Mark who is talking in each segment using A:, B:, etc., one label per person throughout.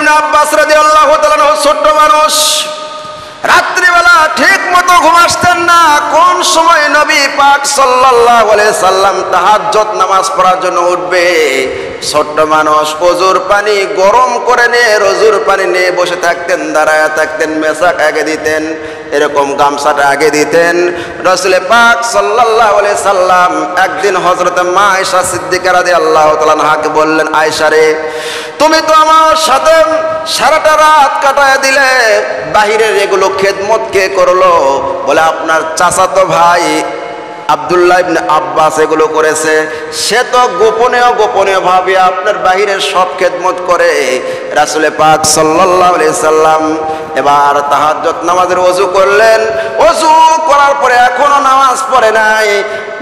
A: ইবনে আব্বাস রাদিয়াল্লাহু তাআলা ছোট্ট মানুষ, রাত্রিবেলা ঠিক মতো ঘুম আসতেন না। কোন সময় নবী পাক সাল্লাল্লাহু আলাইহি সাল্লাম তাহাজ্জুদ নামাজ পড়ার জন্য উঠবে, ছোট্ট মানুষ ওজুর পানি গরম করে নিয়ে ওজুর পানি নিয়ে বসে থাকতেন, দাঁড়ায় থাকতেন, মেসাক আগে দিতেন, এরকম গামছাটা আগে দিতেন। রাসূল পাক সাল্লাল্লাহু আলাইহি সাল্লাম একদিন হযরত মা আয়েশা সিদ্দিকা রাদিয়াল্লাহু তাআলা আনহাকে বললেন, আয়েশা রে, তুমি তো আমার সাথে সারাটা রাত কাটায় দিলে, বাহিরের এগুলো খেদমত কে করলো? বলে আপনার চাচাতো ভাই আব্দুল্লাহ ইবনে আব্বাস এগুলো করেছে। সে তো গোপনে ভাবে আপনার বাহিরের সব খেদমত করে। রাসূল পাক সাল্লাল্লাহু আলাইহি সাল্লাম এবার তাহাজ্জুদ নামাজের ওযু করলেন। ওযু করার পরে এখনো নামাজ পড়ে নাই।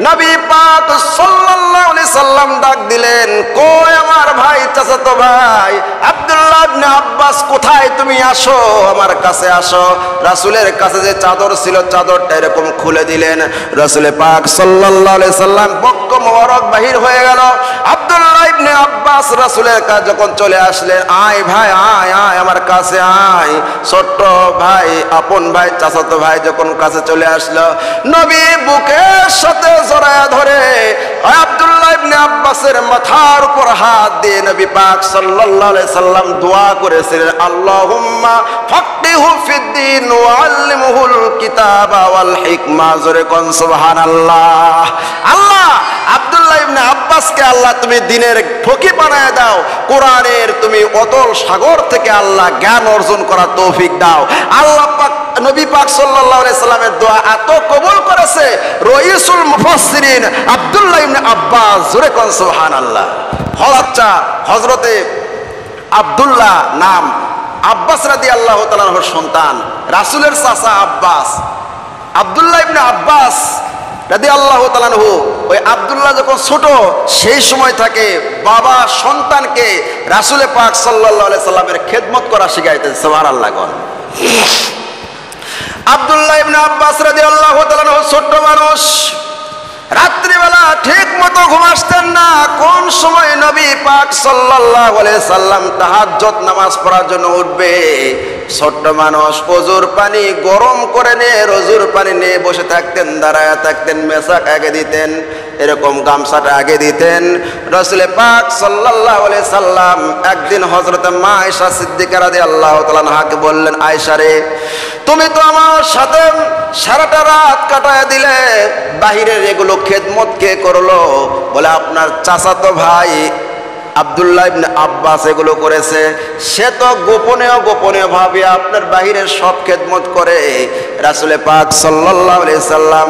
A: নবী পাক সাল্লাল্লাহু আলাইহি সাল্লাম ডাক দিলেন, কই আমার ভাই, চাচাতো ভাই আব্দুল্লাহ ইবনে আব্বাস কোথায়? তুমি আসো, আমার কাছে আসো। রাসূলের কাছে যে চাদর ছিল, চাদরটা এরকম খুলে দিলেন। রাসূল পাক সাল্লাল্লাহু আলাইহি সাল্লাম বক্ষ মোবারক বাহির হয়ে গেল। আব্দুল্লাহ ইবনে আব্বাস রাসূলের কাছে যখন চলে আসলেন, আয় ভাই আয় আয় আমার কাছে আয়। ছোট্ট ভাই, আপন ভাই, চাচাতো ভাই যখন কাছে চলে আসলো, নবী বুকের সাথে জড়ায়া ধরে আব্দুল্লাহ ইবনে আব্বাসের মাথার উপর হাত দিয়ে নবী পাক সাল্লাল্লাহু আলাইহি সাল্লাম দোয়া করেছিলেন, আল্লাহুম্মা ফাক্কিহু ফিদ্দীন ওয়া আল্লিমহুল কিতাবা ওয়াল হিকমা। জোরে কোন সুবহানাল্লাহ। আল্লাহ আব্দুল্লাহ ইবনে আব্বাসকে আল্লাহ তুমি দ্বীনের ফকিহ বানায় দাও, কোরআনের তুমি অতল সাগর থেকে আল্লাহ জ্ঞান অর্জন করার তৌফিক দাও। আল্লাহ পাক নবী পাক সাল্লাল্লাহু আলাইহি সাল্লামের দোয়া এত কবুল করেছে, রাইসুল মুফাসসিরিন আব্দুল্লাহ ইবনে আব্বাস। জোরে কোন সুবহানাল্লাহ। হযরত হযরতে আব্দুল্লাহ নাম, আব্বাস রাদিয়াল্লাহু তাআলা আনহুর সন্তান, রাসূলের চাচা আব্বাস। আব্দুল্লাহ ইবনে আব্বাস রাদিয়াল্লাহু তাআলা আনহু, ওই আব্দুল্লাহ যখন ছোট সেই সময় থেকে বাবা সন্তানকে রাসূল পাক সাল্লাল্লাহু আলাইহি সাল্লামের খেদমত করা শিখাইতেন। সুবহানাল্লাহ। আব্দুল্লাহ ইবনে আব্বাস রাদিয়াল্লাহু তাআলা আনহু ছোট মানুষ, রাত্রিবেলা ঠিক মতো ঘুম আসতেন না। কোন সময় নবী পাক সাল্লাল্লাহু আলাইহি সাল্লাম তাহাজ্জুদ নামাজ পড়ার জন্য উঠবে, ছোট্ট মানুষ ওজুর পানি গরম করে নিয়ে ওজুর পানি নিয়ে বসে থাকতেন, দাঁড়ায় থাকতেন, মেসাক আগে দিতেন, এরকম গামছাটা আগে দিতেন। রাসূল পাক সাল্লাল্লাহু আলাইহি সাল্লাম একদিন হযরত মা আয়েশা সিদ্দিকা রাদিয়াল্লাহু তাআলা আনহাকে বললেন, আয়েশা রে, তুমি তো আমার সাথে সারাটা রাত কাটায় দিলে, বাহিরের এগুলো খেদমত কে করলো? বলে আপনার চাচাতো ভাই আব্দুল্লাহ ইবনে আব্বাস এগুলো করেছে। সে তো গোপনে ভাবে আপনার বাহিরের সব খেদমত করে। রাসূল পাক সাল্লাল্লাহু আলাইহি সাল্লাম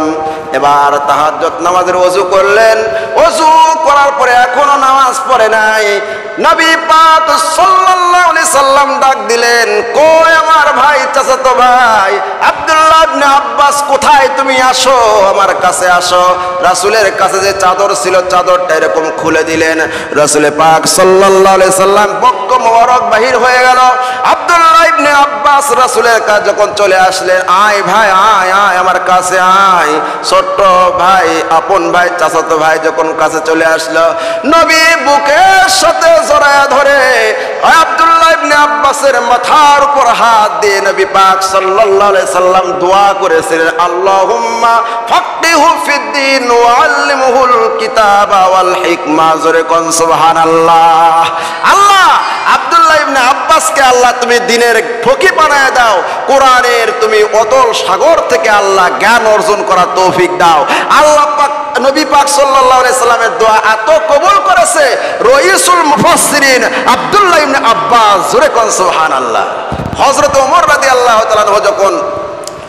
A: এবার তাহাজ্জুদ নামাজের ওযু করলেন। ওযু করার পরে এখনো নামাজ পড়ে নাই। নবী পাক সাল্লাল্লাহু আলাইহি সাল্লাম ডাক দিলেন, কই আমার ভাই, চাচাতো ভাই আব্দুল্লাহ ইবনে আব্বাস কোথায়? তুমি আসো, আমার কাছে আসো। রাসূলের কাছে যে চাদর ছিল, চাদরটা এরকম খুলে দিলেন। রাসূল পাক সাল্লাল্লাহু আলাইহি সাল্লাম বক্ষ মোবারক বাহির হয়ে গেল। আব্দুল্লাহ ইবনে আব্বাস রাসূলের কাছে যখন চলে আসলেন, আয় ভাই আয় আয় আমার কাছে আয়। ছোট্ট ভাই, আপন ভাই, চাচাতো ভাই যখন কাছে চলে আসলো, নবী বুকের সাথে জড়ায়া ধরে আব্দুল্লাহ ইবনে আব্বাসের মাথার উপর হাত দিয়ে নবী পাক সাল্লাল্লাহু আলাইহি সাল্লাম দোয়া করেছিলেন, আল্লাহুম্মা ফাক্কিহু ফিদ্দীন ওয়া আল্লিমহুল কিতাবা ওয়াল হিকমা। জোরে কোন সুবহানাল্লাহ। আল্লাহ আব্দুল্লাহ ইবনে আব্বাসকে আল্লাহ তুমি দ্বীনের ফকিহ বানায় দাও, কোরআনের তুমি অতল সাগর থেকে আল্লাহ জ্ঞান অর্জন করার তৌফিক দাও। আল্লাহ পাক নবী পাক সাল্লাল্লাহু আলাইহি সাল্লামের দোয়া এত কবুল করেছে, রাইসুল মুফাসসিরিন আব্দুল্লাহ ইবনে আব্বাস। জোরে কোন সুবহানাল্লাহ। হযরত ওমর রাদিয়াল্লাহু তাআলা আনহু যখন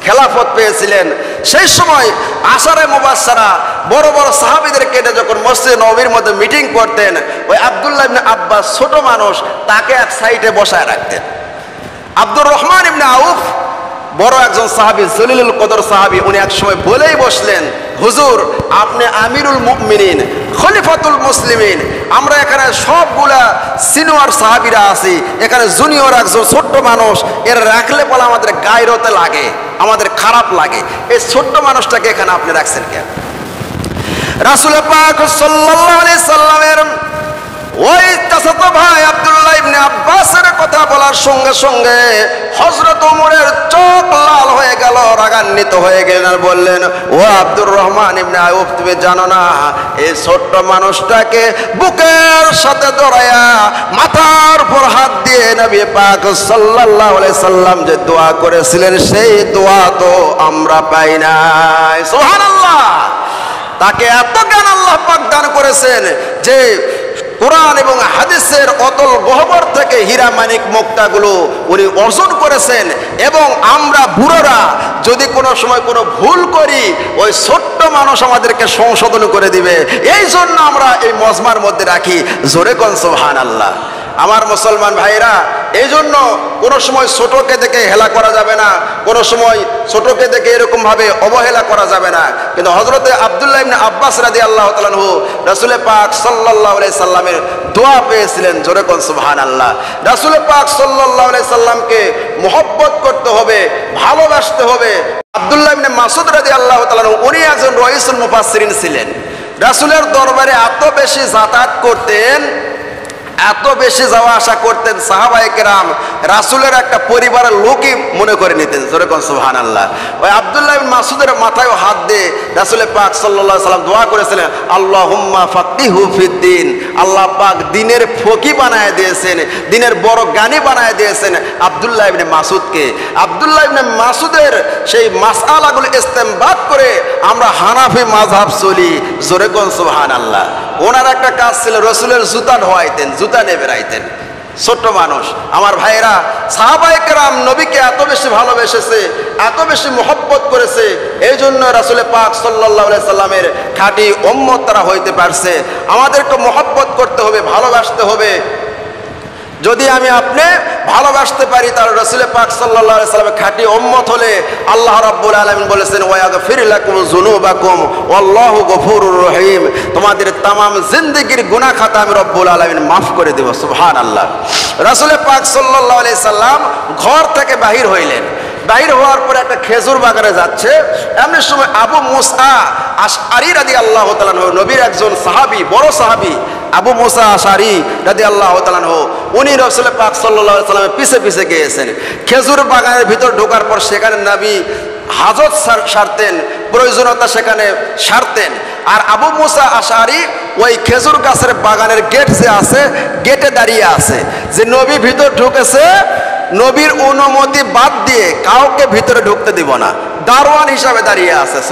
A: খেলাফত পেয়েছিলেন, সেই সময় আশারে মুবাশশারা বড় বড় সাহাবীদেরকে যখন মসজিদে নববীর মধ্যে মিটিং করতেন, ওই আব্দুল্লাহ ইবনে আব্বাস ছোট মানুষ, তাকে এক সাইডে বসায় রাখতেন। আব্দুর রহমান ইবনে আউফ বড় একজন সাহাবী, জলিলুল কদর সাহাবী, উনি এক সময় বলেই বসলেন, হুজুর আপনি আমিরুল মুমিনিন, খলিফাতুল মুসলিমিন, আমরা এখানে সবগুলা সিনিয়র সাহাবীরা আছি, এখানে জুনিয়র একজন ছোট্ট মানুষ, এর রাখলে বলে আমাদের গায়রতে লাগে, আমাদের খারাপ লাগে, এই ছোট্ট মানুষটাকে এখানে আপনি রাখছেন কেন? রাসূল পাক সাল্লাল্লাহু আলাইহি সাল্লামের ওই চাচাতো ভাই আব্দুল্লাহ ইবনে আব্বাসের কথা বলার সঙ্গে সঙ্গে হযরত ওমরের চোখ লাল হয়ে গেল, রাগান্বিত হয়ে গেলেন আর বললেন, ও আব্দুর রহমান ইবনে আউফ, তুমি জানো না এই ছোট্ট মানুষটাকে বুকের সাথে জড়ায়া মাথার উপর হাত দিয়ে নবী পাক সাল্লাল্লাহু আলাইহি সাল্লাম যে দোয়া করেছিলেন সেই দোয়া তো আমরা পাই নাই। সুবহানাল্লাহ। তাকে এত জ্ঞান আল্লাহ পাক দান করেছেন যে কোরআন এবং হাদিসের অতল গহ্বর থেকে হীরা মানিক মুক্তাগুলো উনি অর্জন করেছেন। এবং আমরা বুড়োরা যদি কোনো সময় কোনো ভুল করি, ওই ছোট্ট মানুষ আমাদেরকে সংশোধন করে দিবে। এই জন্য আমরা এই মজমার মধ্যে রাখি। জোরে কোন সুবহানাল্লাহ। আমার মুসলমান ভাইরা, এই জন্য কোনো সময় ছোটকে দেখে হেলা করা যাবে না, কোনো সময় ছোটকে দেখে এরকম ভাবে অবহেলা করা যাবে না। কিন্তু হযরতে আব্দুল্লাহ ইবনে আব্বাস রাদিয়াল্লাহু তাআলা আনহু রাসূল পাক সাল্লাল্লাহু আলাইহি সাল্লামের দোয়া পেয়েছিলেন। জোরে কোন সুবহানাল্লাহ। রাসূল পাক সাল্লাল্লাহু আলাইহি সাল্লামকে মুহাব্বত করতে হবে, ভালোবাসতে হবে। আব্দুল্লাহ ইবনে মাসউদ রাদিয়াল্লাহু তাআলা আনহু উনি একজন রাইসুল মুফাসসিরিন ছিলেন। রাসূলের দরবারে এত বেশি যাতায়াত করতেন, এত বেশি যাওয়া আসা করতেন, সাহাবায়ে কেরাম রাসূলের একটা পরিবারের লোকই মনে করে নিতেন। জোরে কোন সুবহানাল্লাহ। ওই আব্দুল্লাহ ইবনে মাসউদের মাথায় হাত দিয়ে রাসূল পাক সাল্লাল্লাহু আলাইহি সাল্লাম দোয়া করেছিলেন, আল্লাহুম্মা ফাক্কিহু ফিদ্দিন। আল্লাহ পাক দ্বীনের ফকি বানায় দিয়েছেন, দ্বীনের বড় জ্ঞানী বানায় দিয়েছেন আব্দুল্লাহ ইবনে মাসউদকে। আব্দুল্লাহ ইবনে মাসউদের সেই মাসআলাগুলো ইস্তেমবাদ করে আমরা হানাফি মাযহাব চলি। জোরে কোন সুবহানাল্লাহ। ওনার একটা কাজ ছিল, রাসূলের জুতা ধোয়াইতেন, জুতা নিয়ে বেড়াইতেন। ছোট্ট মানুষ। আমার ভাইরা, সাহাবায়ে কেরাম নবীকে এত বেশি ভালোবেসেছে, এত বেশি মুহাব্বত করেছে, এই জন্য রাসূল পাক সাল্লাল্লাহু আলাইহি সাল্লামের খাঁটি উম্মত তারা হইতে পারছে। আমাদেরকে মুহাব্বত করতে হবে, ভালোবাসতে হবে। যদি আমি আপনি ভালোবাসতে পারি, তাহলে রাসূল পাক সাল্লাল্লাহু আলাইহি সাল্লামের খাঁটি উম্মত হলে আল্লাহ রাব্বুল আলামিন বলেছেন, ওয়া ইয়াগফির লাকুম যুনুবাকুম ওয়াল্লাহু গফুরুর রহিম। তোমাদের तमाम জিন্দেগীর গুনাহ খাতা আমি রব্বুল আলামিন মাফ করে দেব। সুবহানাল্লাহ। রাসূল পাক সাল্লাল্লাহু আলাইহি সাল্লাম ঘর থেকে বাহির হইলেন। বাহির হওয়ার পরে একটা খেজুর বাগানে যাচ্ছে। এমন সময় আবু মুসা আশআরী রাদিয়াল্লাহু তাআলা আনহু, নবীর একজন সাহাবী, বড় সাহাবী আবু মুসা আশআরী রাদিয়াল্লাহু তাআলা আনহু, উনি রাসূল পাক সাল্লাল্লাহু আলাইহি সাল্লামের পিছে পিছে গিয়েছেন। খেজুর বাগানের ভিতর ঢোকার পর সেখানে নবী হাজত সারতেন, প্রয়োজনীয়তা সেখানে সারতেন। আর আবু মুসা আশআরী ওই খেজুর গাছের বাগানের গেট যে আছে, গেটে দাঁড়িয়ে আছে যে নবী ভিতর ঢুকেছে, নবীর অনুমতি বাদ দিয়ে কাউকে ভিতরে ঢুকতে দিব না, দারোয়ান হিসাবে দাঁড়িয়ে আছে।